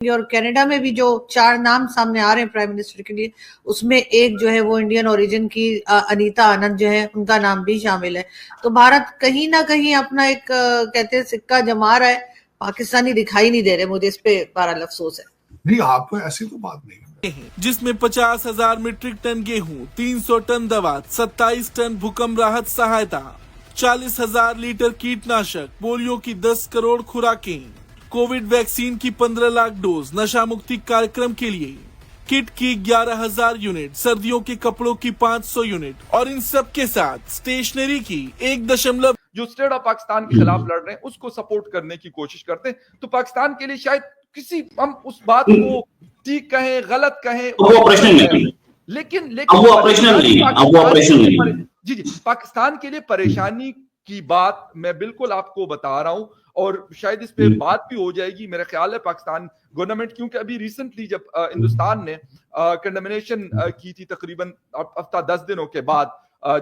और कनाडा में भी जो 4 नाम सामने आ रहे हैं प्राइम मिनिस्टर के लिए, उसमें एक जो है वो इंडियन ओरिजिन की अनीता आनंद जो है, उनका नाम भी शामिल है। तो भारत कहीं ना कहीं अपना एक कहते हैं सिक्का जमा रहा है, पाकिस्तानी दिखाई नहीं दे रहे। मुझे इस पे बड़ा अफसोस है। नहीं, आपको ऐसी तो बात नहीं, जिसमें 50,000 मीट्रिक टन गेहूं, 300 टन दवा, 27 टन भूकंप राहत सहायता, 40,000 लीटर कीटनाशक, पोलियो की 10 करोड़ खुराकें, कोविड वैक्सीन की 15 लाख डोज, नशा मुक्ति कार्यक्रम के लिए किट की 11,000 यूनिट, सर्दियों के कपड़ों की 500 यूनिट और इन सब के साथ स्टेशनरी की 1 जो स्टेट ऑफ पाकिस्तान के खिलाफ लड़ रहे हैं उसको सपोर्ट करने की कोशिश करते हैं। तो पाकिस्तान के लिए शायद किसी हम उस बात को ठीक कहें गलत कहें, वो ऑपरेशन नहीं, लेकिन वो ऑपरेशनल नहीं, वो ऑपरेशनल नहीं। जी पाकिस्तान के लिए परेशानी की बात मैं बिल्कुल आपको बता रहा हूं और शायद इस पे बात भी हो जाएगी मेरा ख्याल है पाकिस्तान गवर्नमेंट, क्योंकि अभी रिसेंटली जब हिंदुस्तान ने कंडेमनेशन की थी तकरीबन हफ्ता 10 दिनों के बाद,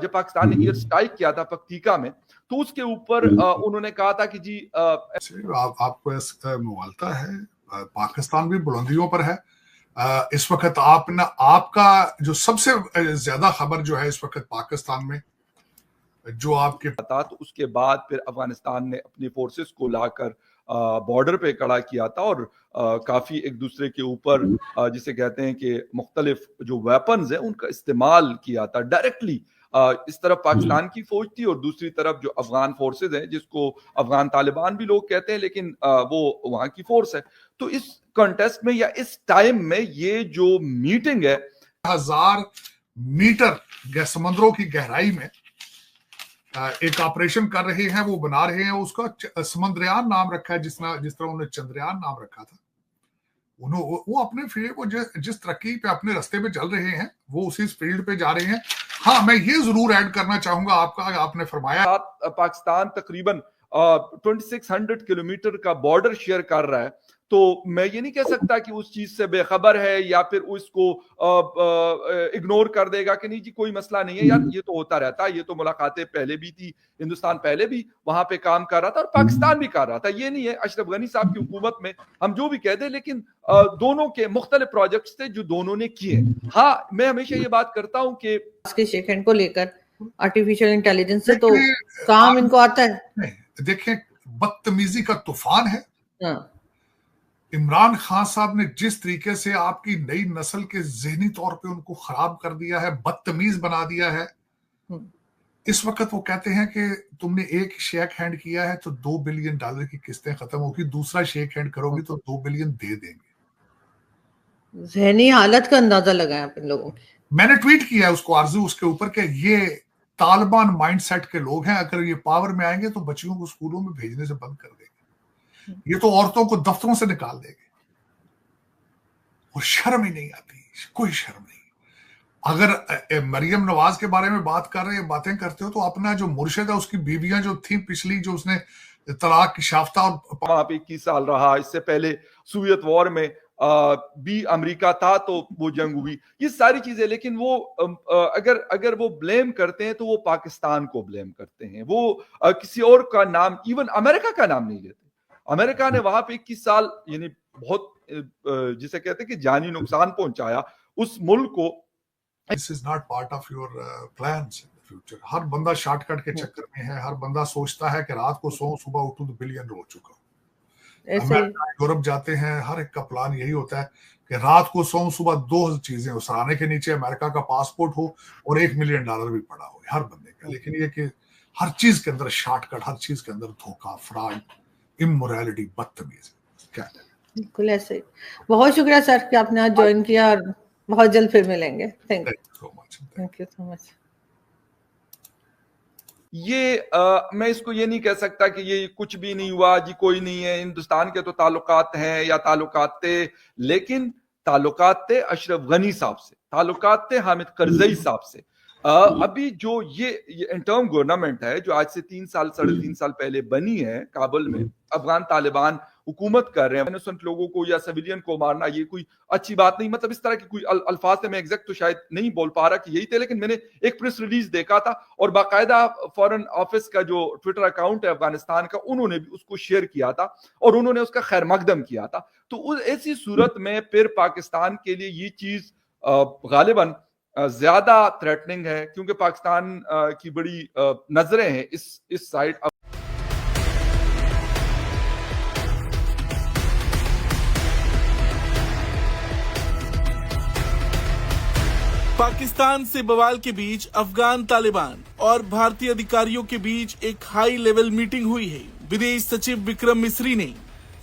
जब पाकिस्तान ने एयर स्ट्राइक किया था पक्तिका में, तो उसके ऊपर उन्होंने कहा था कि जी आपको ऐसा मुवालता है, पाकिस्तान भी बुलंदियों पर है इस वक्त। आपका जो सबसे ज्यादा खबर जो है इस वक्त पाकिस्तान में जो आपके पता, तो उसके बाद फिर अफगानिस्तान ने अपनी फोर्सेस को लाकर बॉर्डर पे खड़ा किया था और काफी एक दूसरे के ऊपर जिसे कहते हैं कि मुख्तलिफ जो वेपन्स है उनका इस्तेमाल किया था डायरेक्टली। इस तरफ पाकिस्तान की फौज थी और दूसरी तरफ जो अफगान फोर्सेज हैं, जिसको अफगान तालिबान भी लोग कहते हैं, लेकिन वो वहां की फोर्स है। तो इस कॉन्टेस्ट में या इस टाइम में ये जो मीटिंग है 1000 मीटर समुद्रों की गहराई में एक ऑपरेशन कर रहे हैं, वो बना रहे हैं, उसका समंद्रयान नाम रखा है, जिस तरह उन्होंने चंद्रयान नाम रखा था। वो अपने फील्ड को जिस तरक्की पे अपने रास्ते पे चल रहे हैं वो उसी फील्ड पे जा रहे हैं। हाँ, मैं ये जरूर ऐड करना चाहूंगा, आपने फरमाया पाकिस्तान तकरीबन 2600 किलोमीटर का बॉर्डर शेयर कर रहा है, तो मैं ये नहीं कह सकता कि उस चीज से बेखबर है या फिर उसको इग्नोर कर देगा कि नहीं जी कोई मसला नहीं है यार, ये तो होता रहता है, ये तो मुलाकातें पहले भी थी, हिंदुस्तान पहले भी वहां पे काम कर रहा था और पाकिस्तान भी कर रहा था। ये नहीं है अशरफ गनी साहब की हुकूमत में हम जो भी कह दें, लेकिन दोनों के मुख्तलिफ प्रोजेक्ट्स थे जो दोनों ने किए। हाँ, मैं हमेशा ये बात करता हूँ कि शेख हैंड को लेकर आर्टिफिशियल इंटेलिजेंस से तो काम इनको आता है। देखें, बदतमीजी का तूफान है। हाँ। इमरान खान साहब ने जिस तरीके से आपकी नई नस्ल के ज़हनी तौर पे उनको खराब कर दिया है, बदतमीज बना दिया है। इस वक्त वो कहते हैं कि तुमने एक शेक हैंड किया है तो $2 बिलियन की किस्तें खत्म होगी, दूसरा शेक हैंड करोगी तो 2 बिलियन दे देंगे। ज़हनी हालत का अंदाजा लगाया आप इन लोगों की। मैंने ट्वीट किया है उसको आरजू उसके ऊपर कि ये तालिबान माइंडसेट के लोग हैं, अगर ये पावर में आएंगे तो बच्चियों को स्कूलों में भेजने से बंद कर देंगे, ये तो औरतों को दफ्तरों से निकाल देंगे। और शर्म ही नहीं आती, कोई शर्म नहीं। अगर मरियम नवाज के बारे में बातें करते हो तो अपना जो मुर्शिद है उसकी बीवियां जो थी पिछली, जो उसने तलाक की शाफ्ता और वहां पे 21 साल रहा, इससे पहले सोवियत वॉर में भी अमेरिका था तो वो जंग हुई, ये सारी चीजें। लेकिन वो अगर वो ब्लेम करते हैं तो वो पाकिस्तान को ब्लेम करते हैं, वो किसी और का नाम, इवन अमेरिका का नाम नहीं लेते। अमेरिका ने वहां पे 21 साल यानी बहुत जिसे कहते हैं कि जानी नुकसान पहुंचाया उस मुल्क को। This is not part of your plans in the future. हर बंदा शॉर्टकट के चक्कर में है, हर बंदा सोचता है कि रात को सो सुबह उठूं तो बिलियन हो चुका हूं। यूरोप जाते हैं, हर एक का प्लान यही होता है कि रात को सो सुबह 2 चीजें हो, सराहने के नीचे अमेरिका का पासपोर्ट हो और $1 मिलियन भी पड़ा हो हर बंदे का। लेकिन ये कि हर चीज के अंदर शॉर्टकट, हर चीज के अंदर धोखा, फ्रॉड, इमोरलिटी, बदतमीजी। क्या बिल्कुल ऐसे। बहुत शुक्रिया सर कि आपने आज ज्वाइन किया और बहुत जल्द फिर मिलेंगे। Thank you so much. ये मैं इसको ये नहीं कह सकता कि ये कुछ भी नहीं हुआ जी, कोई नहीं है, हिंदुस्तान के तो ताल्लुकात हैं या ताल्लुकात थे, लेकिन ताल्लुकात थे अशरफ गनी साहब से, ताल्लुकात थे हामिद करजई साहब से। अभी जो ये इंटर्म गवर्नमेंट है जो आज से 3 साल 3.5 साल पहले बनी है काबुल में, अफगान तालिबान हुकूमत कर रहे हैं, इनोसेंट लोगों को या सिविलियन को मारना ये कोई अच्छी बात नहीं, मतलब इस तरह की कोई अल्फाज थे, मैं एग्जैक्ट तो शायद नहीं बोल पा रहा कि यही थे, लेकिन मैंने एक प्रेस रिलीज देखा था और बाकायदा फॉरेन ऑफिस का जो ट्विटर अकाउंट है अफगानिस्तान का, उन्होंने भी उसको शेयर किया था और उन्होंने उसका खैर मकदम किया था। तो ऐसी सूरत में फिर पाकिस्तान के लिए ये चीज गालिबन ज्यादा थ्रेटनिंग है, क्योंकि पाकिस्तान की बड़ी नजरें हैं इस साइड। पाकिस्तान से बवाल के बीच अफगान तालिबान और भारतीय अधिकारियों के बीच एक हाई लेवल मीटिंग हुई है। विदेश सचिव विक्रम मिस्री ने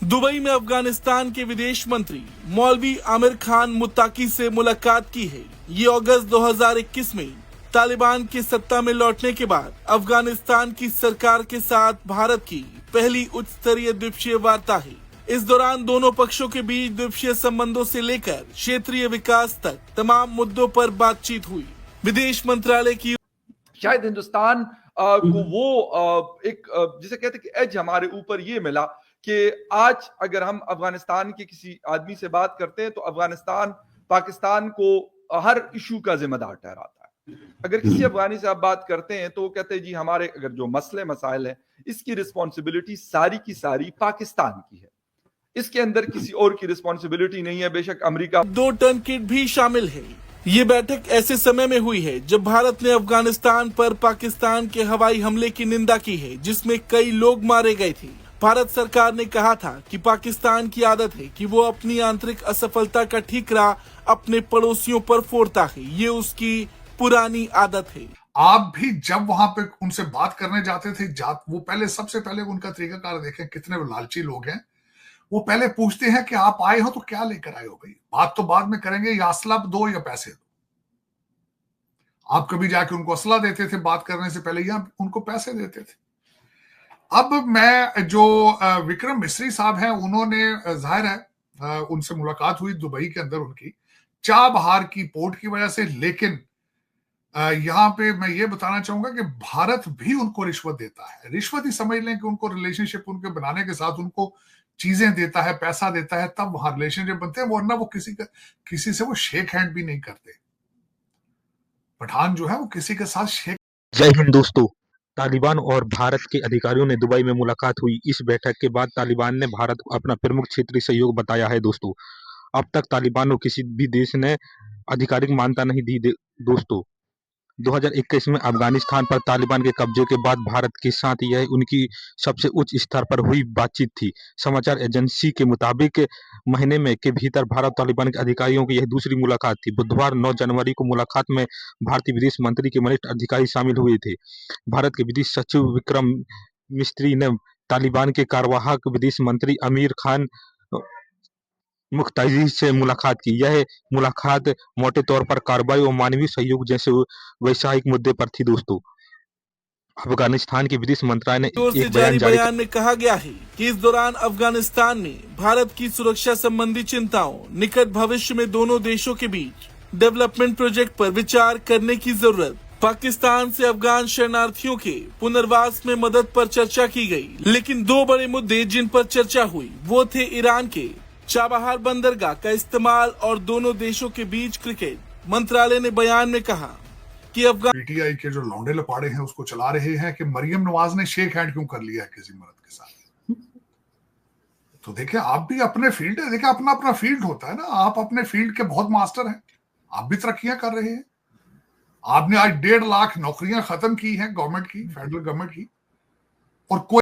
दुबई में अफगानिस्तान के विदेश मंत्री मौलवी आमिर खान मुत्ताकी से मुलाकात की है। ये अगस्त 2021 में तालिबान के सत्ता में लौटने के बाद अफगानिस्तान की सरकार के साथ भारत की पहली उच्च स्तरीय द्विपक्षीय वार्ता है। इस दौरान दोनों पक्षों के बीच द्विपक्षीय संबंधों से लेकर क्षेत्रीय विकास तक तमाम मुद्दों पर बातचीत हुई। विदेश मंत्रालय की शायद हिंदुस्तान को वो एक जिसे कहते कि एज हमारे ऊपर ये मिला कि आज अगर हम अफगानिस्तान के किसी आदमी से बात करते हैं तो अफगानिस्तान पाकिस्तान को हर इशू का जिम्मेदार ठहराता है। अगर किसी अफगानी से आप बात करते हैं तो वो कहते हैं जी हमारे अगर जो मसले मसाइल हैं इसकी रिस्पॉन्सिबिलिटी सारी की सारी पाकिस्तान की है, इसके अंदर किसी और की रिस्पॉन्सिबिलिटी नहीं है। बेशक अमेरिका 2 टन किट भी शामिल है। ये बैठक ऐसे समय में हुई है जब भारत ने अफगानिस्तान पर पाकिस्तान के हवाई हमले की निंदा की है, जिसमें कई लोग मारे गए थे। भारत सरकार ने कहा था कि पाकिस्तान की आदत है कि वो अपनी आंतरिक असफलता का ठीकरा अपने पड़ोसियों पर फोड़ता है, ये उसकी पुरानी आदत है। आप भी जब वहां पे उनसे बात करने जाते थे वो पहले सबसे पहले उनका तरीकाकार देखें, कितने लालची लोग हैं। वो पहले पूछते हैं कि आप आए हो तो क्या लेकर आए हो भाई, बात तो बाद में करेंगे, या असला दो या पैसे दो। आप कभी जाके उनको असला देते थे बात करने से पहले या उनको पैसे देते थे। अब मैं जो विक्रम मिस्री साहब हैं उन्होंने जाहिर है उनसे मुलाकात हुई दुबई के अंदर उनकी चाबहार की पोर्ट की वजह से, लेकिन यहाँ पे मैं ये बताना चाहूंगा कि भारत भी उनको रिश्वत देता है। रिश्वत ही समझ लें कि उनको रिलेशनशिप उनके बनाने के साथ उनको चीजें देता है, पैसा देता है, तब वहां रिलेशनशिप बनते हैं, वरना वो किसी से वो शेक हैंड भी नहीं करते। पठान जो है वो किसी के साथ शेक। जय हिंद दोस्तों, तालिबान और भारत के अधिकारियों ने दुबई में मुलाकात हुई। इस बैठक के बाद तालिबान ने भारत को अपना प्रमुख क्षेत्रीय सहयोग बताया है। दोस्तों, अब तक तालिबान को किसी भी देश ने आधिकारिक मान्यता नहीं दी। दोस्तों, 2021 में अफगानिस्तान पर तालिबान के कब्जे के बाद भारत के साथ यह उनकी सबसे उच्च स्तर पर हुई बातचीत थी। समाचार एजेंसी के मुताबिक महीने में के भीतर भारत तालिबान के अधिकारियों की यह दूसरी मुलाकात थी। बुधवार 9 जनवरी को मुलाकात में भारतीय विदेश मंत्री के वरिष्ठ अधिकारी शामिल हुए थे। भारत के विदेश सचिव विक्रम मिस्री ने तालिबान के कार्यवाहक विदेश मंत्री आमिर खान मुख्तारी से मुलाकात की। यह मुलाकात मोटे तौर पर कार्रवाई और मानवीय सहयोग जैसे वैश्विक मुद्दे पर थी। दोस्तों, अफगानिस्तान के विदेश मंत्रालय ने एक बयान में कहा गया है कि इस दौरान अफगानिस्तान में भारत की सुरक्षा संबंधी चिंताओं, निकट भविष्य में दोनों देशों के बीच डेवलपमेंट प्रोजेक्ट पर विचार करने की जरूरत, पाकिस्तान से अफगान शरणार्थियों के पुनर्वास में मदद पर चर्चा की गई। लेकिन 2 बड़े मुद्दे जिन पर चर्चा हुई वो थे ईरान के चाबहार बंदरगाह का इस्तेमाल और दोनों देशों के बीच क्रिकेट। मंत्रालय ने बयान में कहा कि पीटीआई के जो लौंडे लपाड़े हैं उसको चला रहे हैं कि मरियम नवाज ने शेक हैंड क्यों कर लिया है किसी मर्द के साथ। तो देखिए, आप भी अपने फील्ड है, देखिए अपना अपना फील्ड होता है ना, आप अपने फील्ड के बहुत मास्टर हैं, आप भी तरक्कियां कर रहे हैं। आपने आज 1.5 लाख नौकरियां खत्म की हैं गवर्नमेंट की, फेडरल गवर्नमेंट की, और कोई